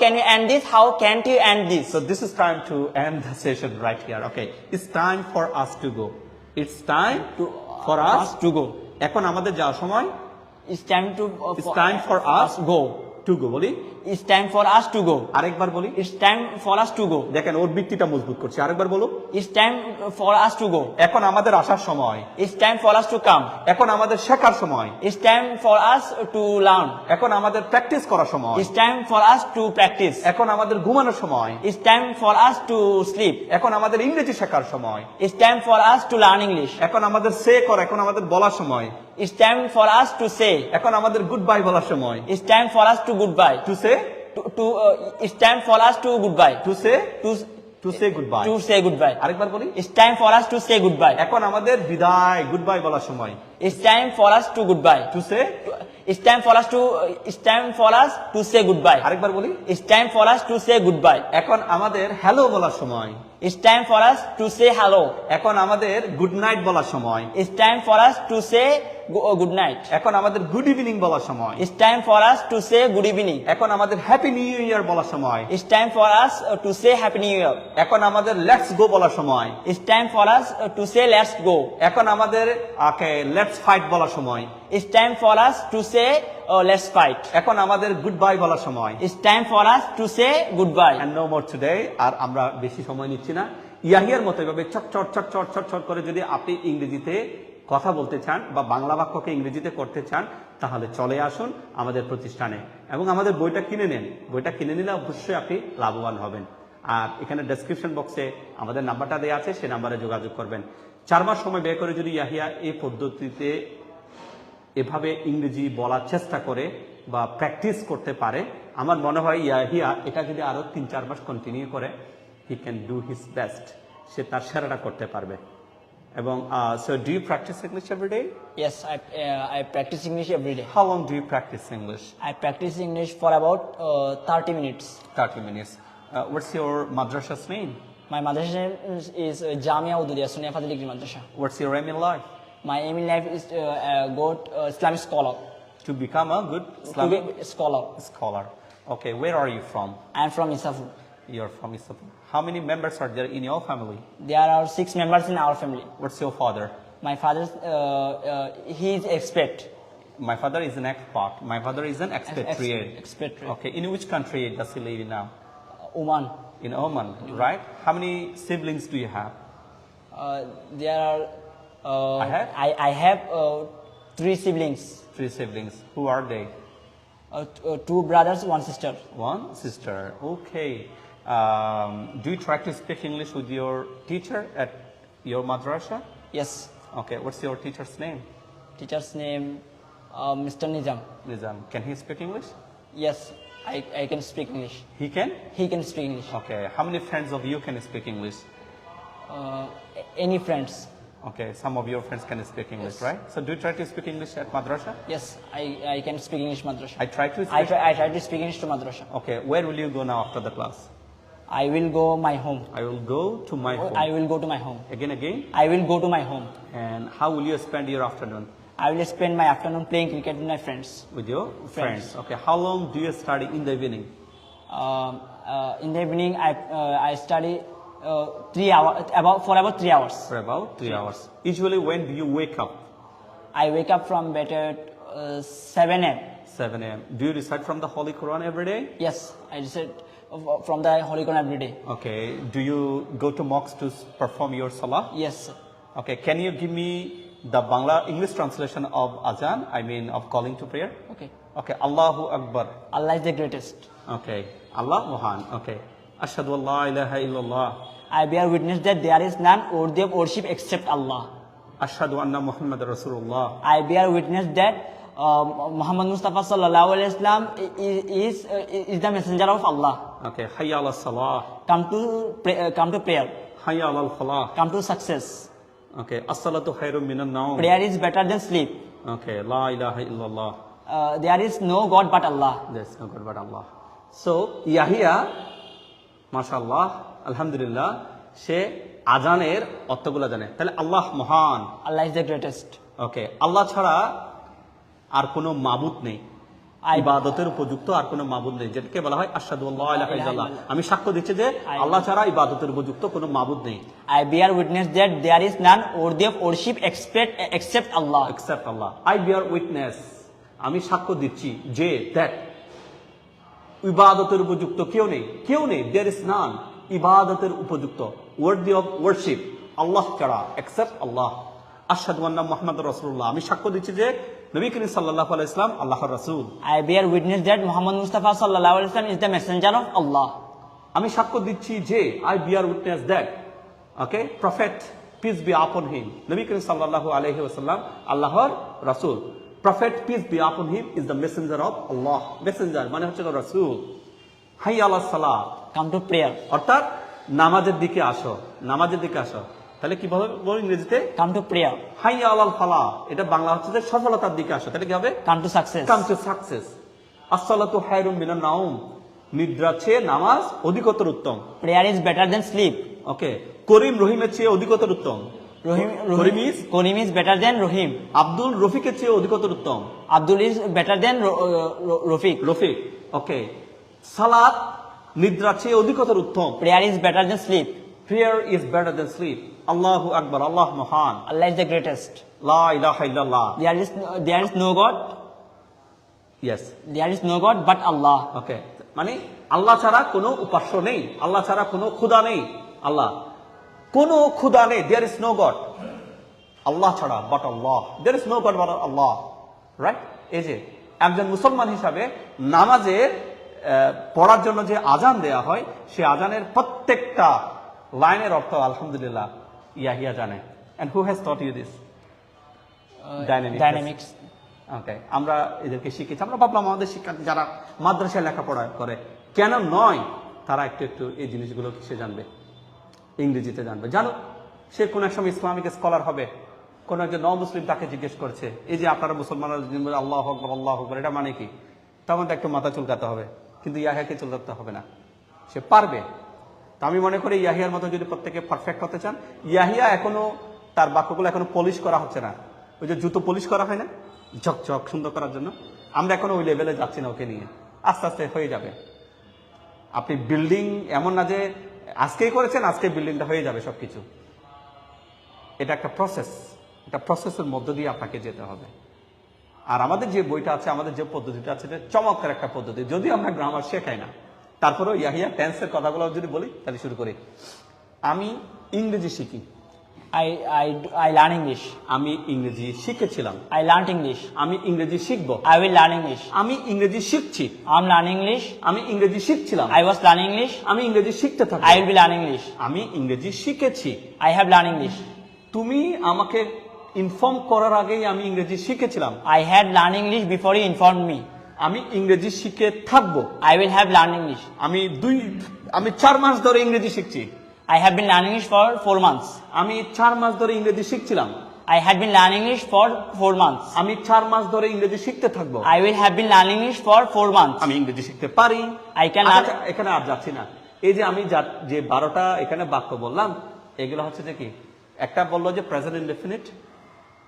can you end this? How can't you end this? So this is time to end the session right here. Okay, it's time for us to go. It's time for us to go. এখন আমাদের যাওয়ার সময়। It's time to It's time for us go. to go বলি। It's time for us to go. আরেকবার বলি। It's time for us to go. দেখেন ওর ভিত্তিটা মজবুত করছি, আরেকবার বলো। It's time for us to go. এখন আমাদের আসার সময়। It's time for us to come. এখন আমাদের শেখার সময়। It's time for us to learn. এখন আমাদের প্র্যাকটিস করার সময়। It's time for us to practice. এখন আমাদের ঘুমানোর সময়। It's time for us to sleep. এখন আমাদের ইংরেজি শেখার সময়। It's time for us to learn English. এখন আমাদের সে করা, এখন আমাদের বলার সময়। It's time for us to say. এখন আমাদের গুড বাই বলার সময়। It's time for us to goodbye. To say, It's time for us to goodbye. To say, To to say good bye. to say goodbye. আরেকবার বলি। It's time for us to say goodbye. এখন আমাদের বিদায় good bye বলার সময়। It's time for us to goodbye. To say, It's time for us to. It's time for us to say goodbye. আরেকবার বলি। It's time for us to say goodbye. এখন আমাদের hello বলার সময়। It's time for us to say hello. এখন আমাদের good night বলার সময়। It's time for us to say good night. এখন আমাদের গুড ইভিনিং বলার সময়। It's time for us to say good evening. এখন আমাদের হ্যাপি নিউ ইয়ার বলার সময়। It's time for us to say happy new year. এখন আমাদের লেটস গো বলার সময়। It's time for us to say let's go. এখন আমাদের লেটস ফাইট বলার সময়। It's time for us to say let's fight. এখন আমাদের গুড বাই বলার সময়। It's time for us to say goodbye. And no more today. আর আমরা বেশি সময় নিচ্ছি না। ইয়াহিয়ার মতো এভাবে চট চট চট চট চট চট করে যদি আপনি ইংরেজিতে কথা বলতে চান বা বাংলা বাক্যকে ইংরেজিতে করতে চান, তাহলে চলে আসুন আমাদের প্রতিষ্ঠানে এবং আমাদের বইটা কিনে নেন। বইটা কিনে নিলে অবশ্যই আপনি লাভবান হবেন। আর এখানে ডেসক্রিপশন বক্সে আমাদের নাম্বারটা দেওয়া আছে, সেই নাম্বারে যোগাযোগ করবেন। 4 মাস সময় ব্যয় করে যদি ইয়াহিয়া এই পদ্ধতিতে এভাবে ইংরেজি বলার চেষ্টা করে বা প্র্যাকটিস করতে পারে, আমার মনে হয় ইয়াহিয়া এটা যদি আরো 3-4 মাস কন্টিনিউ করে, he can do his best, সে তার সেরাটা করতে পারবে। এবং so do you practice English every day? Yes, I practice English every day. How long do you practice English? I practice English for about 30 minutes. 30 minutes. What's your madrasa's name? My madrasa name is Jamia Ududia Sunia Fadil Degree Madrasa. What's your aim in life? My aim in life is to go Islamic scholar. To become a good To Islamic be a scholar. scholar. Okay, where are you from? I am from Isafur. You're from Istanbul. How many members are there in your family? There are 6 members in our family. What's your father? My father, he is expert. My father is an expat. My father is an expatriate. Expatriate. Okay, in which country does he live in now? Oman. In Oman, right? How many siblings do you have? There are. I have? I have 3 siblings. 3 siblings. Who are they? 2 brothers, 1 sister. 1 sister. Okay. Do you try to speak English with your teacher at your madrasa? Yes. Okay. What's your teacher's name? Teacher's name, Mr. Nizam. Nizam. Can he speak English? Yes, I can speak English. He can? He can speak English. Okay. How many friends of you can speak English? Any friends? Okay. Some of your friends can speak English, right? So do you try to speak English at madrasa? Yes, I can speak English madrasa. I try to speak. I try to speak English to madrasa. Okay. Where will you go now after the class? I will go my home. I will go to my home. I will go to my home. Again. I will go to my home. And how will you spend your afternoon? I will spend my afternoon playing cricket with my friends. With your friends. Okay. How long do you study in the evening? In the evening, I study 3 hours, for about 3 hours. For about 3 hours. Usually, when do you wake up? I wake up from bed at 7 a.m. 7 a.m. Do you recite from the Holy Quran every day? Yes, I recite from the Holy Quran every day. Okay. Do you go to mosque to perform your salah? Yes, sir. Okay. Can you give me the Bangla English translation of azan? I mean, of calling to prayer? Okay. Okay. Allahu Akbar. Allah is the greatest. Okay. Allah Mohan. Okay. আশহাদু আল্লা ইলাহা ইল্লাল্লাহ, I bear witness that there is none worthy of worship except Allah. আশহাদু আন্না মুহাম্মাদুর রাসূলুল্লাহ, I bear witness that Muhammad Mustafa sallallahu alaihi wasallam is the messenger of Allah. ওকে, হাইয়া আলাস সালাহ, Come to prayer. হাইয়া আলাল Falah, Come to success. ওকে, আসসালাতু খায়রুম মিনান নাওম, Prayer is better than sleep. ওকে, লা ইলাহা ইল্লাল্লাহ, There is no God but Allah. there's no God but Allah. So Yahya মাশাআল্লাহ আলহামদুলিল্লাহ সে আজানের অর্থগুলো জানে। তাহলে আল্লাহ মহান, Allah is the greatest. ওকে, আল্লাহ ছাড়া আর কোনো মাবুদ নেই, ইবাদতের উপযুক্ত আর কোনো মাবুদ নেই, যেটাকে বলা হয় আশহাদু আল্লা ইলাহা ইল্লাল্লাহ। আমি সাক্ষ্য দিচ্ছি যে আল্লাহ ছাড়া ইবাদতের উপযুক্ত কোনো মাবুদ নেই, I bear witness that there is none worthy of worship except Allah. except Allah. I bear witness, আমি সাক্ষ্য দিচ্ছি যে দ্যাট ইবাদতের উপযুক্ত কেউ নেই, there is none, ইবাদতের উপযুক্ত, worthy of worship, আল্লাহ ছাড়া, except Allah. আশহাদু আন্না মুহাম্মাদুর রাসূলুল্লাহ, আমি সাক্ষ্য দিচ্ছি যে নবী করিম সাল্লাল্লাহু আলাইহি ওয়াসাল্লাম আল্লাহর রাসূল। I bear witness that Muhammad Mustafa sallallahu alaihi wasallam is the messenger of Allah. আমি সাক্ষ্য দিচ্ছি যে I bear witness that, okay, prophet peace be upon him, Nabi Karim সাল্লাল্লাহু আলাইহি ওয়াসাল্লাম আল্লাহর রাসূল। prophet peace be upon him is the messenger of Allah, messenger মানে হচ্ছে রাসূল। হাইয়া আলাস সালাহ, Come to prayer. অর্থাৎ নামাজের দিকে আসো, নামাজের দিকে আসো। তাহলে কি বলবো ইংরেজিতে? Come to prayer. হাইয়া আলাল ফালাহ, এটা বাংলা হচ্ছে যে সফলতার দিকে আসো। তাহলে কি হবে? Come to success. Come to success. আসসালাতু খায়রুম মিনান নাওম, নিদ্রা চেয়ে নামাজ অধিকতর উত্তম। Prayer is better than sleep. ওকে, করিম রহিমের চেয়ে অধিকতর উত্তম। করিম is better than Rahim. Abdul রফিকের চেয়ে অধিকতর উত্তম। Abdul is better than Rafiq. Rafiq, ওকে। সালাত নিদ্রা চেয়ে অধিকতর উত্তম। Prayer is better than sleep. Prayer is better than sleep. আল্লাহু আকবার, আল্লাহ মহান। Allah is the greatest. লা ইলাহা ইল্লাল্লাহ, There is no God. Yes, There is no God but Allah. ওকে, মানে আল্লাহ ছাড়া কোনো উপাস্য নেই, আল্লাহ ছাড়া কোনো খোদা নেই, আল্লাহ কোনো খোদা নেই, দেয়ার ইজ নো গড, আল্লাহ ছাড়া but Allah, there is no god but Allah, right? এই যে একজন মুসলমান হিসাবে নামাজের পড়ার জন্য যে আজান দেয়া হয়, সে আজানের প্রত্যেকটা লাইনের অর্থ আলহামদুলিল্লাহ ইয়াহিয়া জানে। And who has taught you this? Dynamics. Okay, আমরা এদেরকে শিখেছি। আমরা ভাবলাম আমাদের শিক্ষার্থী যারা মাদ্রাসায় লেখাপড়া করে, কেন নয়, তারা একটু একটু এই জিনিসগুলো সে জানবে, ইংরেজিতে জানবে। জানো, সে কোন এক সময় ইসলামিক স্কলার হবে, কোন একজন মুসলিম তাকে জিজ্ঞেস করছে, এই যে আপনারা মুসলমানরা আল্লাহু আকবার আল্লাহু আকবার এটা মানে কি? তখন তো একটু মাথা চুলকাতে হবে, কিন্তু ইয়াহিয়াকে চুলকাতে হবে না, সে পারবে। তা আমি মনে করি ইয়াহিয়ার মতো যদি প্রত্যেকে পারফেক্ট হতে চান, ইয়াহিয়া এখনো তার বাক্যগুলো এখনো পলিশ করা হচ্ছে না, ওই যে জুতো পলিশ করা হয় না ঝকঝক সুন্দর করার জন্য, আমরা এখনো ওই লেভেলে যাচ্ছি না ওকে নিয়ে, আস্তে আস্তে হয়ে যাবে। আপনি বিল্ডিং এমন না যে আজকেই করেছেন আজকে বিল্ডিংটা হয়ে যাবে সবকিছু, এটা একটা প্রসেস, এটা প্রসেসের মধ্য দিয়ে আপনাকে যেতে হবে। আর আমাদের যে বইটা আছে, আমাদের যে পদ্ধতিটা আছে, এটা চমৎকার একটা পদ্ধতি, যদি আমরা গ্রামার শেখাই না। তারপরেও ইয়াহিয়া টেন্সের কথাগুলো যদি বলি, তাহলে শুরু করি। আমি ইংরেজি শিখি, I learn English. আমি ইংরেজি শিখেছিলাম, I learned English. আমি ইংরেজি শিখবো, I will learn English. আমি ইংরেজি শিখছি, I'm learning English. আমি ইংরেজি শিখছিলাম, I was learning English. আমি ইংরেজি শিখতে থাকি, I will be learning English. আমি ইংরেজি শিখেছি। I have learned English. তুমি আমাকে ইনফর্ম করার আগেই আমি ইংরেজি শিখেছিলাম, I had learned English before you informed me. আমি ইংরেজি শিখে থাকবো, I will have learned English. আমি 4 মাস ধরে ইংরেজি শিখছি, I have been learning English for 4 months. আমি 4 মাস ধরে ইংরেজি শিখছিলাম, I had been learning English for 4 months. আমি 4 মাস ধরে ইংরেজি শিখতে থাকবো, I will have been learning English for 4 months. আমি ইংরেজি শিখতে পারি। I can আচ্ছা, এখানে আর যাচ্ছি না। এই যে আমি যে 12টা এখানে বাক্য বললাম, এগুলো হচ্ছে যে কি, একটা বললো যে প্রেজেন্ট ইনডেফিনিট,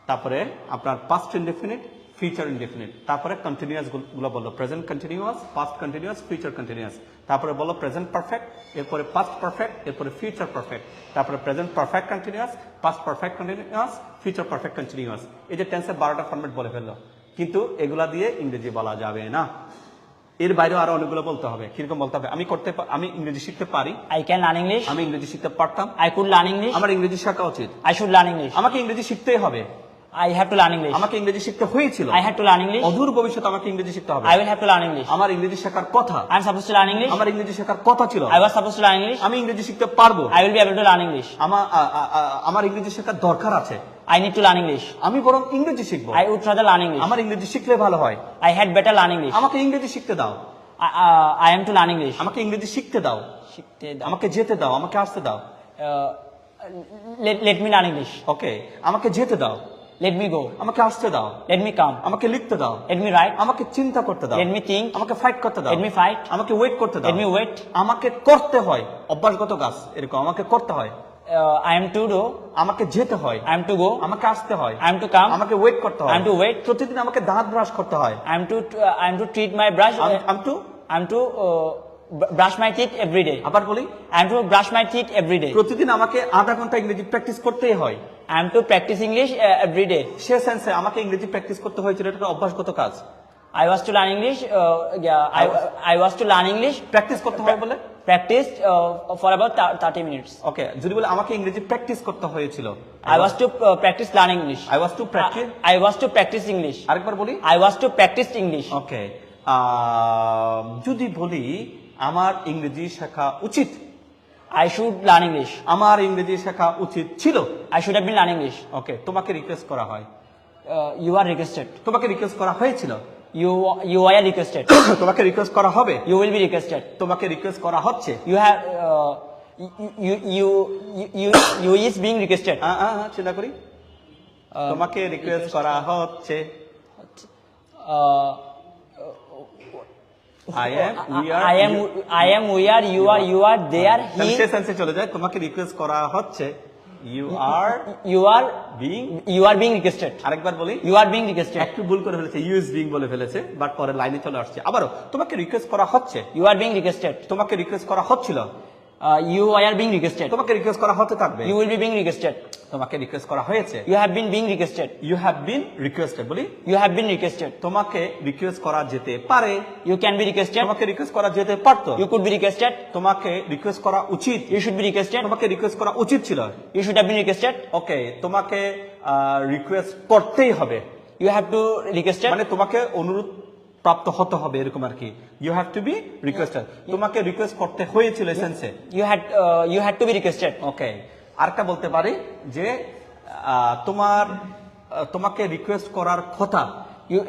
তারপরে আপনার পাস্ট ইনডেফিনিট, ফিউচার ইনডেফিনিট, তারপরে কন্টিনিউয়াস গুলো বললো, present continuous, past continuous, future continuous, তারপরে বললো প্রেজেন্ট পারফেক্ট, এরপরে পাস্ট পারফেক্ট, এরপরে ফিউচার পারফেক্ট, তারপরে present perfect continuous, past perfect continuous, future perfect continuous. এই যে টেন্সের 12টা ফরম্যাট বলে ফেললো, কিন্তু এগুলা দিয়ে ইংরেজি বলা যাবে না, এর বাইরেও আরো অনেকগুলো বলতে হবে। কিরকম বলতে হবে? আমি ইংরেজি শিখতে পারি, I can learn English. আমি ইংরেজি শিখতে পারতাম, I could learn English. আমার ইংরেজি শেখা উচিত, I should learn English. আমাকে ইংরেজি শিখতেই হবে, I have to learn English. আমাকে ইংরেজি শিখতে হয়েছিল। I had to learn English. অদূর ভবিষ্যতে আমাকে ইংরেজি শিখতে হবে। I will have to learn English. আমার ইংরেজি শেখার কথা। I am supposed to learn English. আমার ইংরেজি শেখার কথা ছিল। I was supposed to learn English. আমি ইংরেজি শিখতে পারবো। I will be able to learn English. আমার ইংরেজি শেখার দরকার আছে। I need to learn English. আমি বরং ইংরেজি শিখবো। I would rather learn English. আমার ইংরেজি শিখলে ভালো হয়। I had better learn English. আমাকে ইংরেজি শিখতে দাও। I am to learn English. আমাকে ইংরেজি শিখতে দাও। শিখতে দাও। আমাকে যেতে দাও, আমাকে আসতে দাও। Let me learn English. ওকে, আমাকে যেতে দাও, Let me go. আমাকে আসতে দাও, Let me come. আমাকে লিখতে দাও, Let me write. আমাকে চিন্তা করতে দাও, Let me think. আমাকে ফাইট করতে দাও, Let me fight. আমাকে ওয়েট করতে দাও, Let me wait. আমাকে করতে হয়, অভ্যাসগত কাজ এরকম আমাকে করতে হয়, I am to do. আমাকে যেতে হয়, I am to go. আমাকে আসতে হয়, I am to come. আমাকে ওয়েট করতে হয়, I am to wait. প্রতিদিন আমাকে দাঁত ব্রাশ করতে হয়, I am to treat my brush. I am to brush my teeth every day. আবার বলি, I am to brush my teeth every day. প্রতিদিন আমাকে আধা ঘন্টা ইংরেজি প্র্যাকটিস করতেই হয়। I am to practice English every day. সে সেন্সে আমাকে ইংরেজি প্র্যাকটিস করতে হয়েছিল, এটা একটা অভ্যাসগত কাজ। I was to learn English. I was to learn English. Practice করতে হয় বলে Practice for about 30 minutes. ওকে, যদি বলে আমাকে ইংরেজি প্র্যাকটিস করতে হয়েছিল, I was to practice learn English. I was to practice I was to practice English. আরেকবার বলি, I was to practice English. ওকে, যদি বলি আমার ইংরেজি শেখা উচিত, I should learn English. আমার ইংরেজি শেখা উচিত ছিল, I should have been learning English. ওকে, তোমাকে রিকোয়েস্ট করা হয়, You are requested. তোমাকে রিকোয়েস্ট করা হয়েছিল, You are requested. তোমাকে রিকোয়েস্ট করা হবে, You will be requested. তোমাকে রিকোয়েস্ট করা হচ্ছে, You have you is being requested. চিন্তা করি, তোমাকে রিকোয়েস্ট করা হচ্ছে, I am, we are, we are, you are, they are, he. সে সেন্সে চলে যায়, তোমাকে রিকোয়েস্ট করা হচ্ছে, you are being requested. আরেকবার বলি, You are being requested. একটু ভুল করে ফেলেছে, ইউ ইজ বিং বলে ফেলেছে, বাট পরে লাইনে চলে আসছে। আবারও, তোমাকে রিকোয়েস্ট করা হচ্ছে, You are being requested. তোমাকে রিকোয়েস্ট করা হচ্ছিল, You are being requested. তোমাকে রিকোয়েস্ট করা হতে থাকবে, You will be being requested. তোমাকে রিকোয়েস্ট করা হয়েছে, You have been being requested. You have been requested, বলি You have been requested. তোমাকে রিকোয়েস্ট করা যেতে পারে, You can be requested. তোমাকে রিকোয়েস্ট করা যেতে পারতো, You could be requested. তোমাকে রিকোয়েস্ট করা উচিত, You should be requested. তোমাকে রিকোয়েস্ট করা উচিত ছিল, You should have been requested. ওকে, তোমাকে রিকোয়েস্ট করতেই হবে, You have to requested. মানে তোমাকে অনুরোধ প্রাপ্ত হতে হবে, এরকম আর কি। You have to be requested, তোমাকে রিকোয়েস্ট করতে হয়েছিল এসেন্সে, You had to be requested. ওকে। আরেকটা বলতে পারি যে তোমাকে রিকোয়েস্ট করার কথা, You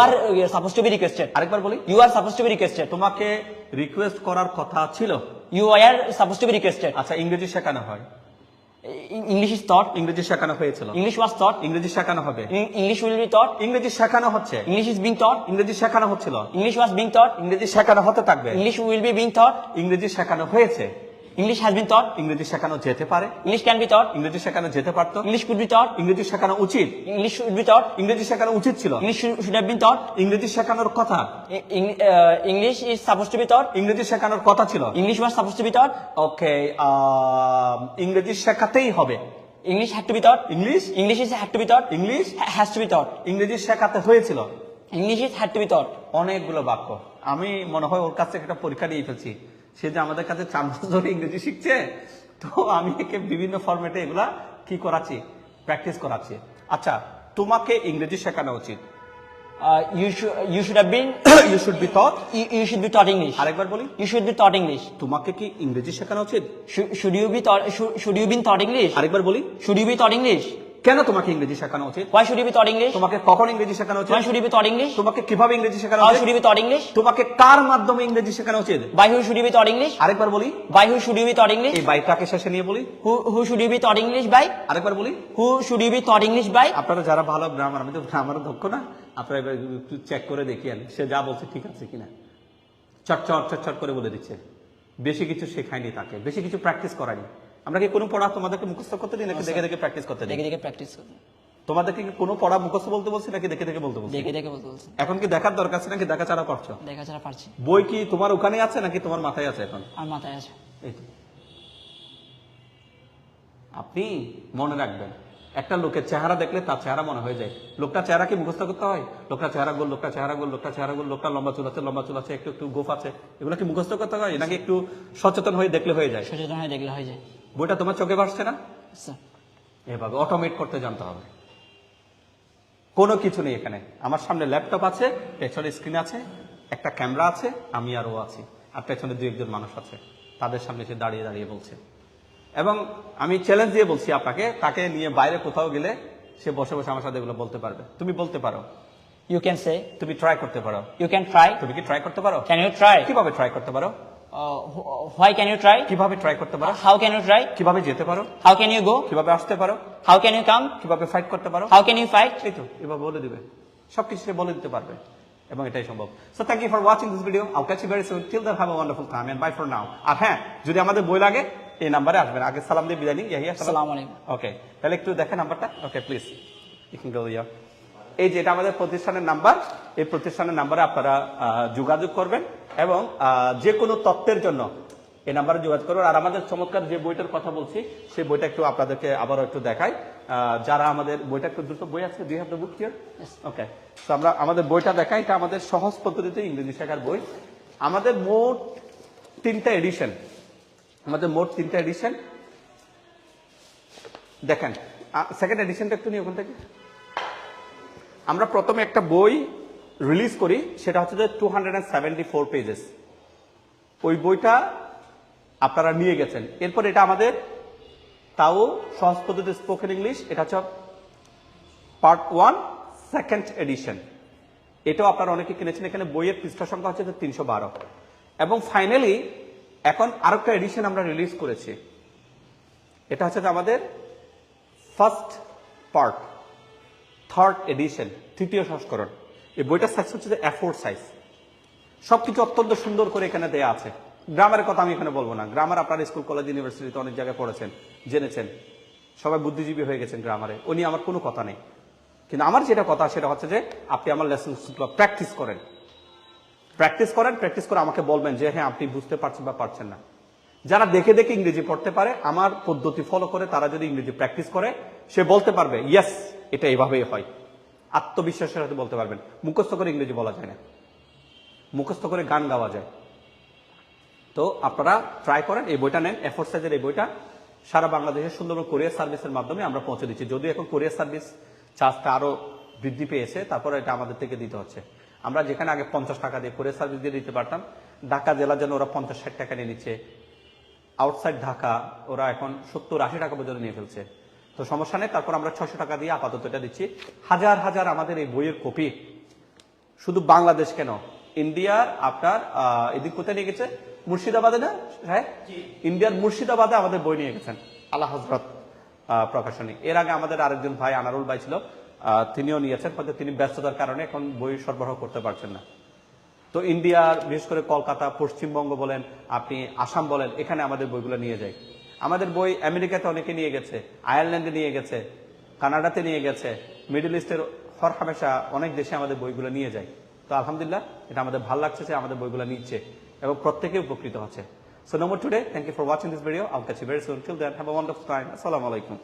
are supposed to be requested. আরেকবার বলি, You are supposed to be requested. তোমাকে রিকোয়েস্ট করার কথা ছিল, You are supposed to be requested. আচ্ছা, ইংরেজি শেখানো হয়, English is taught. ইংরেজি শেখানো হয়েছিল, English was taught. ইংরেজি শেখানো হবে, English will be taught. ইংরেজি শেখানো হচ্ছে, English is being taught. ইংরেজি শেখানো হচ্ছিল, English was being taught. ইংরেজি শেখানো হতে থাকবে, English will be being taught. ইংরেজি শেখানো হয়েছে, English has been taught. ইংরেজি শেখানো যেতে পারে, English can be taught. ইংরেজি শেখানো যেতে পারতো, English could be taught. ইংরেজি শেখানো উচিত, English should be taught. ইংরেজি শেখানো উচিত ছিল, English should have been taught. ইংরেজি শেখানোর কথা, English is supposed to be taught. ইংরেজি শেখানোর কথা ছিল, English was supposed to be taught. ওকে, ইংরেজি শেখাতেই হবে, English had to be taught. English had to be taught. English Has to be taught. ইংরেজি শেখাতে হয়েছিল, English had to be taught. অনেকগুলো বাক্য। আমি মনে হয় ওর কাছ থেকে একটা পরীক্ষা দিয়ে ফেলছি, সে যে আমাদের কাছে 4 বছর ধরে ইংরেজি শিখছে, তো আমি একে বিভিন্ন ফরম্যাটে এগুলা কি করাচ্ছি, প্র্যাকটিস করাচ্ছি। আচ্ছা, তোমাকে ইংরেজি শেখানো উচিত, You should have been. You should be taught, You should be taught English. আরেকবার বলি, You should be taught English. তোমাকে কি ইংরেজি শেখানো উচিত, Should you be taught? Should you be taught English? আরেকবার বলি, Should you be taught English? কেন তোমাকে ইংরেজি শেখানো উচিত, Why should you be taught English? তোমাকে কখন ইংরেজি শেখানো উচিত, When should you be taught English? তোমাকে কিভাবে ইংরেজি শেখানো How উচিত, should you be taught English? তোমাকে কার মাধ্যমে ইংরেজি শেখানো উচিত, By who should you be taught English? আরেকবার বলি, By who should you be taught English? এই বাইটাকে শেষে নিয়ে বলি, Who should you be taught English by? আরেকবার বলি, Who should you be taught English by? আপনারা যারা ভালো গ্রামার, আমি তো গ্রামারও দক্ষ না, আপনারা এবার একটু চেক করে দেখিয়েন সে যা বলছে ঠিক আছে কিনা। চটচট করে বলে দিচ্ছে, বেশি কিছু শেখায়নি তাকে, বেশি কিছু প্র্যাকটিস করায়নি। আমরা কি কোনো পড়া তোমাদেরকে মুখস্থ করতে দিই নাকি দেখে দেখে প্র্যাকটিস করতে দিই? দেখে practice করতে। তোমাদেরকে কি কোনো পড়া মুখস্থ বলতে বলছি নাকি দেখে দেখে বলতে বলছি? দেখে বলতে বলছি। এখন কি দেখার দরকার আছে নাকি দেখা ছাড়া করছো? দেখা ছাড়া পারছি। বই কি তোমার ওখানে আছে নাকি তোমার মাথায় আছে এখন? আর মাথায় আছে। এই তো। আপনি মনে রাখবেন, একটা লোকের চেহারা দেখলে তার চেহারা মনে হয়ে যায়। লোকটা চেহারা কি মুখস্থ করতে হয়? লোকটা চেহারা গোল, লোকটা চেহারা গোল, লোকটা চেহারা গোল, লোকটা লম্বা চুল আছে, একটু একটু গোফ আছে, এগুলো কি মুখস্থ করতে হয় নাকি একটু সচেতন হয়ে দেখলে হয়ে যায়? সচেতন হয়ে দেখলে হয়ে যায়। বইটা তোমার চোখে ভাসছে না? আচ্ছা। এভাবে অটোমেট করতে জানতে হবে। কোনো কিছু নেই এখানে। আমার সামনে ল্যাপটপ আছে, পেছনে স্ক্রিন আছে, একটা ক্যামেরা আছে, আমি আর ও আছি, আর পেছনে 2-1 জন মানুষ আছে, তাদের সামনে সে দাঁড়িয়ে দাঁড়িয়ে বলছে। এবং আমি চ্যালেঞ্জ দিয়ে বলছি আপনাকে, তাকে নিয়ে বাইরে কোথাও গেলে সে বসে বসে আমার সাথে এগুলো বলতে পারবে। তুমি বলতে পারো, You can say. তুমি ট্রাই করতে পারো। You can try. তুমি কি ট্রাই করতে পারো? Can you try? কিভাবে ট্রাই করতে পারো? Why can you try? কিভাবে ট্রাই করতে পারো? How can you try? কিভাবে যেতে পারো? How can you go? কিভাবে আসতে পারো? How can you come? কিভাবে ফাইট করতে পারো? How can you fight? এই তো এভাবে বলে দিবে, সবকিছু সে বলে দিতে পারবে, এবং এটাই সম্ভব। So thank you for watching this video. I'll catch you very soon. Till then have a wonderful time and bye for now. আর হ্যাঁ, যদি আমাদের বই লাগে এই নাম্বারে আসবেন। আগে সালাম দিয়ে বিদায় নিই। ইয়াহিয়া, আসসালামু আলাইকুম। ওকে, তাহলে একটু দেখেন নাম্বারটা। Okay please, you can go yeah. এই যে এটা আমাদের প্রতিষ্ঠানের নাম্বার, এই প্রতিষ্ঠানের নাম্বারে আপনারা যোগাযোগ করবেন, এবং যে কোনো তথ্যের জন্য এই নাম্বারে যোগাযোগ করবেন। আর আমাদের চমৎকার যে বইটার কথা বলছি, সেই বইটা একটু আপনাদেরকে আবারও একটু দেখাই। যারা আমাদের বইটা একটু দ্রুত, বই আছে, দুই হ্যাভ দ্য বুক হিয়ার? ওকে, তো আমরা আমাদের বইটা দেখাই। এটা আমাদের সহজ পদ্ধতিতে ইংরেজি শেখার বই। আমাদের মোট 3টা এডিশন, দেখেন। সেকেন্ড এডিশনটা একটু নিয়ে ওখান থেকে। আমরা প্রথমে একটা বই রিলিজ করি, সেটা হচ্ছে যে 274 পেজেস। ওই বইটা আপনারা নিয়ে গেছেন। এরপর এটা আমাদের তাও সহজ পদ্ধতি স্পোকেন ইংলিশ, এটা হচ্ছে পার্ট 1 সেকেন্ড এডিশন। এটাও আপনারা অনেকে কিনেছেন। এখানে বইয়ের পৃষ্ঠা সংখ্যা হচ্ছে 312। এবং ফাইনালি এখন আরেকটা এডিশন আমরা রিলিজ করেছি, এটা হচ্ছে আমাদের ফার্স্ট পার্ট, থার্ড এডিশন, 3য় সংস্করণ। এই বইটার সাইজ হচ্ছে যে A4 সাইজ। সবকিছু অত্যন্ত সুন্দর করে এখানে দেয়া আছে। গ্রামারের কথা আমি এখানে বলবো না। গ্রামার আপনারা স্কুল, কলেজ, ইউনিভার্সিটিতে অনেক জায়গায় পড়েছেন, জেনেছেন, সবাই বুদ্ধিজীবী হয়ে গেছেন গ্রামারে। ও নিয়ে আমার কোনো কথা নেই। কিন্তু আমার যেটা কথা, সেটা হচ্ছে যে আপনি আমার লেসনগুলো প্র্যাকটিস করেন, প্র্যাকটিস করে আমাকে বলবেন যে হ্যাঁ আপনি বুঝতে পারছেন বা পারছেন না। যারা দেখে দেখে ইংরেজি পড়তে পারে, আমার পদ্ধতি ফলো করে তারা যদি ইংরেজি প্র্যাকটিস করে, সে বলতে পারবে ইয়েস এটা এভাবেই হয়। আত্মবিশ্বাসের সাথে বলতে পারবেন। মুখস্থ করে ইংরেজি বলা যায় না, মুখস্থ করে গান গাওয়া যায়। তো আপনারা ট্রাই করেন, এই বইটা নেন। A4 সাইজের এই বইটা সারা বাংলাদেশের সুন্দরবন কোরিয়ার সার্ভিসের মাধ্যমে আমরা পৌঁছে দিচ্ছি। যদিও এখন কোরিয়ার সার্ভিস চার্জটা আরো বৃদ্ধি পেয়েছে, তারপরে এটা আমাদের থেকে দিতে হচ্ছে। আমরা যেখানে আগে 50 টাকা দিয়ে কোরিয়ার সার্ভিস দিয়ে দিতে পারতাম, ঢাকা জেলার জন্য ওরা 50-60 টাকা নিয়ে নিচ্ছে। আউটসাইড ঢাকা ওরা এখন 70-80 টাকা পর্যন্ত নিয়ে ফেলছে। তো সমস্যা নেই, তারপর আমরা 600 টাকা দিয়ে আপাতত এটা দিচ্ছি। হাজার হাজার আমাদের এই বইয়ের কপি, শুধু বাংলাদেশ কেন, ইন্ডিয়ার আপনার এদিক কোথায় নিয়ে গেছে, মুর্শিদাবাদে না? হ্যাঁ, ইন্ডিয়ার মুর্শিদাবাদে আমাদের বই নিয়ে গেছেন আলা হযরত প্রকাশনী। এর আগে আমাদের আরেকজন ভাই আনারুল ভাই ছিল, তিনিও নিয়েছেন, হয়তো তিনি ব্যস্ততার কারণে এখন বই সরবরাহ করতে পারছেন না। তো ইন্ডিয়ার বিশেষ করে কলকাতা, পশ্চিমবঙ্গ বলেন, আপনি আসাম বলেন, এখানে আমাদের বইগুলো নিয়ে যায়। আমাদের বই আমেরিকাতে অনেকে নিয়ে গেছে, আয়ারল্যান্ডে নিয়ে গেছে, কানাডাতে নিয়ে গেছে, মিডল ইস্টের হর হামেশা অনেক দেশে আমাদের বইগুলো নিয়ে যায়। তো আলহামদুলিল্লাহ, এটা আমাদের ভালো লাগছে যে আমাদের বইগুলো নিচ্ছে এবং প্রত্যেকে উপকৃত হচ্ছে। So no more today, thank you for watching this video. I'll catch you very soon. Till then have a wonderful time. আসসালামু আলাইকুম।